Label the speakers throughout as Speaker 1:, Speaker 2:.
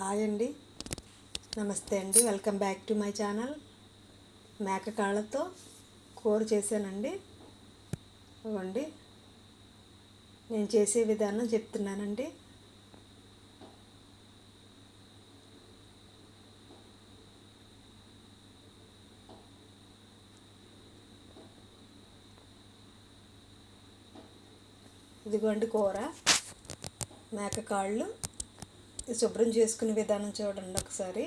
Speaker 1: Hi అండి, నమస్తే అండి. Welcome back to my channel. మేక కాళ్ళతో కూర చేశానండి. ఇవ్వండి, నేను చేసే విధానం చెప్తున్నానండి. ఇదిగోండి కూర, మేక కాళ్ళు. శుభ్రం చేసుకునే విధానం చూడండి ఒకసారి.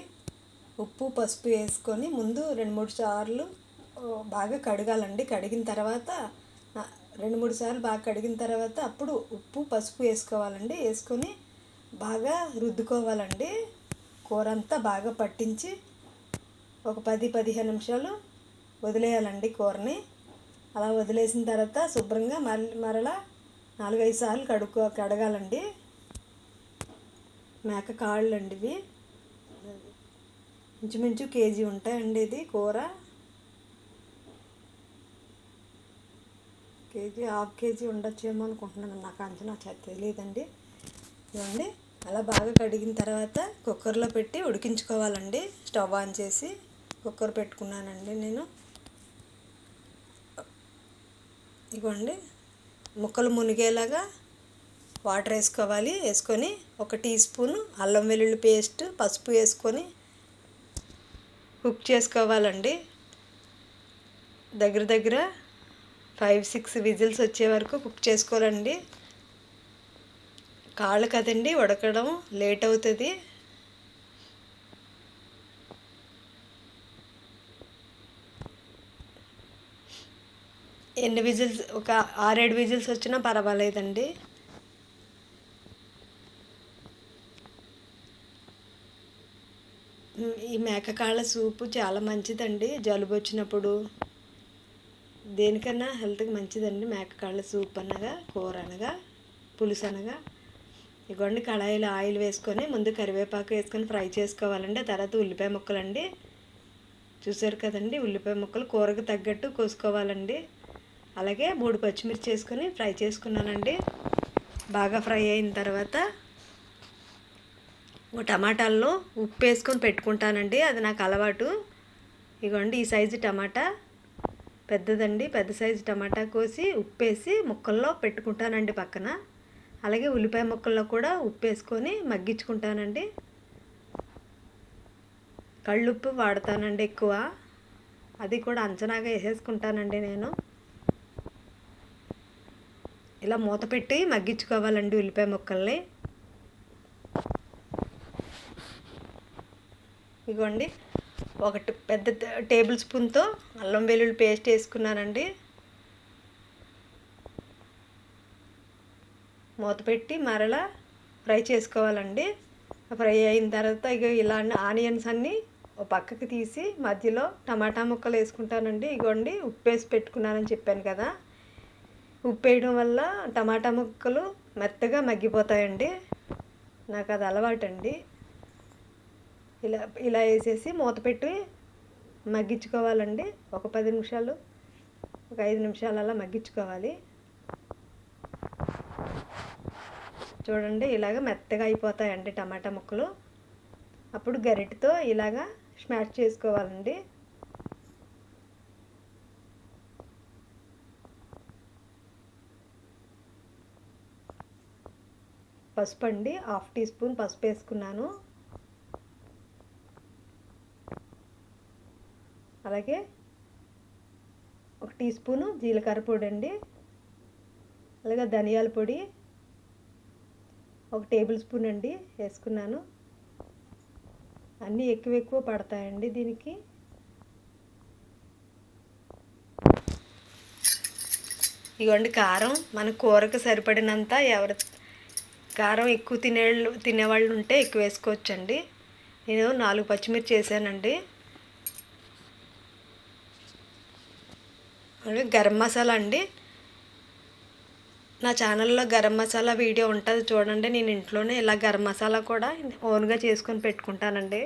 Speaker 1: ఉప్పు పసుపు వేసుకొని ముందు 2-3 సార్లు బాగా కడగాలండి. కడిగిన తర్వాత 2-3 సార్లు బాగా కడిగిన తర్వాత అప్పుడు ఉప్పు పసుపు వేసుకోవాలండి. వేసుకొని బాగా రుద్దుకోవాలండి. కూర అంతా బాగా పట్టించి ఒక 10-15 నిమిషాలు వదిలేయాలండి కూరని. అలా వదిలేసిన తర్వాత శుభ్రంగా మరలా 4-5 సార్లు కడగాలండి. మేక కాళ్ళు అండి ఇవి. ఇంచుమించు కేజీ ఉంటాయండి. ఇది కూర కేజీ, హాఫ్ కేజీ ఉండొచ్చేమో అనుకుంటున్నాను. నాకు అంచనా తెలియదండి. ఇవ్వండి, అలా బాగా కడిగిన తర్వాత కుక్కర్లో పెట్టి ఉడికించుకోవాలండి. స్టవ్ ఆన్ చేసి కుక్కర్ పెట్టుకున్నానండి నేను. ఇవ్వండి, ముక్కలు మునిగేలాగా వాటర్ వేసుకోవాలి. వేసుకొని 1 టీ స్పూను అల్లం వెల్లుల్లి పేస్ట్, పసుపు వేసుకొని కుక్ చేసుకోవాలండి. దగ్గర 5-6 విజిల్స్ వచ్చే వరకు కుక్ చేసుకోవాలండి. కాళ్ళు కదండి, ఉడకడం లేట్ అవుతుంది. ఎన్ని విజిల్స్, ఒక 6-7 విజిల్స్ వచ్చినా పర్వాలేదండి. ఈ మేకకాళ్ళ సూపు చాలా మంచిదండి. జలుబు వచ్చినప్పుడు దేనికన్నా హెల్త్కి మంచిదండి. మేకకాళ్ళ సూప్ అనగా, కూర అనగా, పులుసు అనగా. ఇగోండి, కళాయిలో ఆయిల్ వేసుకొని ముందు కరివేపాకు వేసుకొని ఫ్రై చేసుకోవాలండి. ఆ తర్వాత ఉల్లిపాయ ముక్కలండి. చూసారు కదండి, ఉల్లిపాయ ముక్కలు కూరకు తగ్గట్టు కోసుకోవాలండి. అలాగే 3 పచ్చిమిర్చి వేసుకొని ఫ్రై చేసుకున్నానండి. బాగా ఫ్రై అయిన తర్వాత టమాటాల్లో ఉప్పు వేసుకొని పెట్టుకుంటానండి. అది నాకు అలవాటు. ఇగోండి, ఈ సైజు టమాటా పెద్దదండి. పెద్ద సైజు టమాటా కోసి ఉప్పు వేసి ముక్కల్లో పెట్టుకుంటానండి పక్కన. అలాగే ఉల్లిపాయ ముక్కల్లో కూడా ఉప్పు వేసుకొని మగ్గించుకుంటానండి. కళ్ళుప్పు వాడతానండి ఎక్కువ. అది కూడా అంచనాగా వేసేసుకుంటానండి నేను. ఇలా మూత పెట్టి మగ్గించుకోవాలండి ఉల్లిపాయ ముక్కల్ని. ఇగోండి, 1 పెద్ద టేబుల్ స్పూన్తో అల్లం వెల్లుల్లి పేస్ట్ వేసుకున్నానండి. మూత పెట్టి మరలా ఫ్రై చేసుకోవాలండి. ఫ్రై అయిన తర్వాత ఇలా ఆనియన్స్ అన్నీ పక్కకి తీసి మధ్యలో టమాటా ముక్కలు వేసుకుంటానండి. ఇగోండి, ఉప్పు వేసి పెట్టుకున్నానని చెప్పాను కదా. ఉప్పు వేయడం వల్ల టమాటా ముక్కలు మెత్తగా మగ్గిపోతాయండి. నాకు అది అలవాటండి. ఇలా వేసేసి మూత పెట్టి మగ్గించుకోవాలండి. ఒక 10 నిమిషాలు, ఒక 5 నిమిషాలు అలా మగ్గించుకోవాలి. చూడండి, ఇలాగ మెత్తగా అయిపోతాయండి టమాటా ముక్కలు. అప్పుడు గరిటెతో ఇలాగా స్మాష్ చేసుకోవాలండి. పసుపు అండి, 1/2 టీ స్పూన్ పసుపు వేసుకున్నాను. అలాగే 1 టీ స్పూను జీలకర్ర పొడి అండి. అలాగే ధనియాల పొడి 1 టేబుల్ స్పూన్ అండి వేసుకున్నాను. అన్నీ ఎక్కువ పడతాయండి దీనికి. ఇగోండి, కారం మన కూరకు సరిపడినంత. కారం ఎక్కువ తినేవాళ్ళు ఉంటే ఎక్కువ వేసుకోవచ్చండి. నేను 4 పచ్చిమిర్చి వేసానండి. గరం మసాలా అండి. నా ఛానల్లో గరం మసాలా వీడియో ఉంటుంది చూడండి. నేను ఇంట్లోనే ఇలా గరం మసాలా కూడా ఓన్గా చేసుకొని పెట్టుకుంటానండి.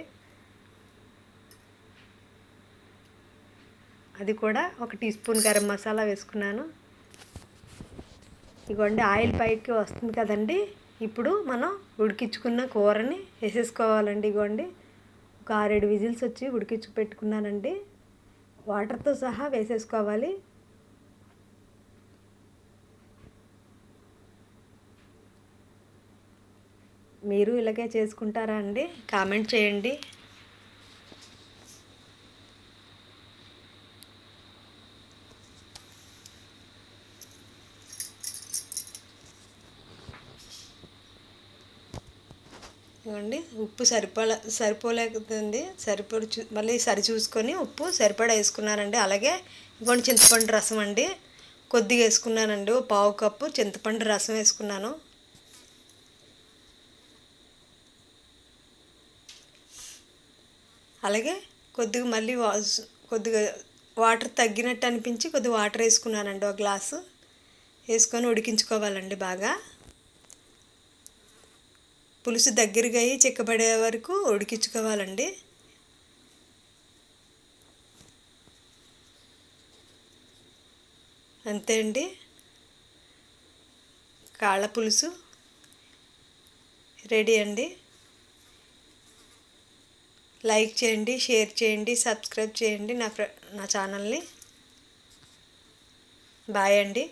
Speaker 1: అది కూడా 1 టీ స్పూన్ గరం మసాలా వేసుకున్నాను. ఇగోండి, ఆయిల్ పైకి వస్తుంది కదండి. ఇప్పుడు మనం ఉడికించుకున్న కూరని వేసేసుకోవాలండి. ఇగోండి ఒక 6-7 విజిల్స్ వచ్చి ఉడికించి పెట్టుకున్నానండి. వాటర్తో సహా వేసేసుకోవాలి. మీరు ఇలాగే చేసుకుంటారా అండి? కామెంట్ చేయండి. ఇవ్వండి ఉప్పు సరిపోలేకపోతుంది. మళ్ళీ సరి చూసుకొని ఉప్పు సరిపడా వేసుకున్నానండి. అలాగే ఇవ్వండి చింతపండు రసం అండి కొద్దిగా వేసుకున్నానండి. 1/4 కప్పు చింతపండు రసం వేసుకున్నాను. అలాగే కొద్దిగా మళ్ళీ కొద్దిగా వాటర్ తగ్గినట్టు అనిపించి కొద్దిగా వాటర్ వేసుకున్నానండి. 1 గ్లాసు వేసుకొని ఉడికించుకోవాలండి. బాగా పులుసు దగ్గరగా అయ్యి చిక్కబడే వరకు ఉడికించుకోవాలండి. అంతే అండి, కాళ్ళ పులుసు రెడీ అండి. లైక్ చేయండి, షేర్ చేయండి, సబ్స్క్రైబ్ చేయండి నా ఛానల్ని. బాయ్ అండి.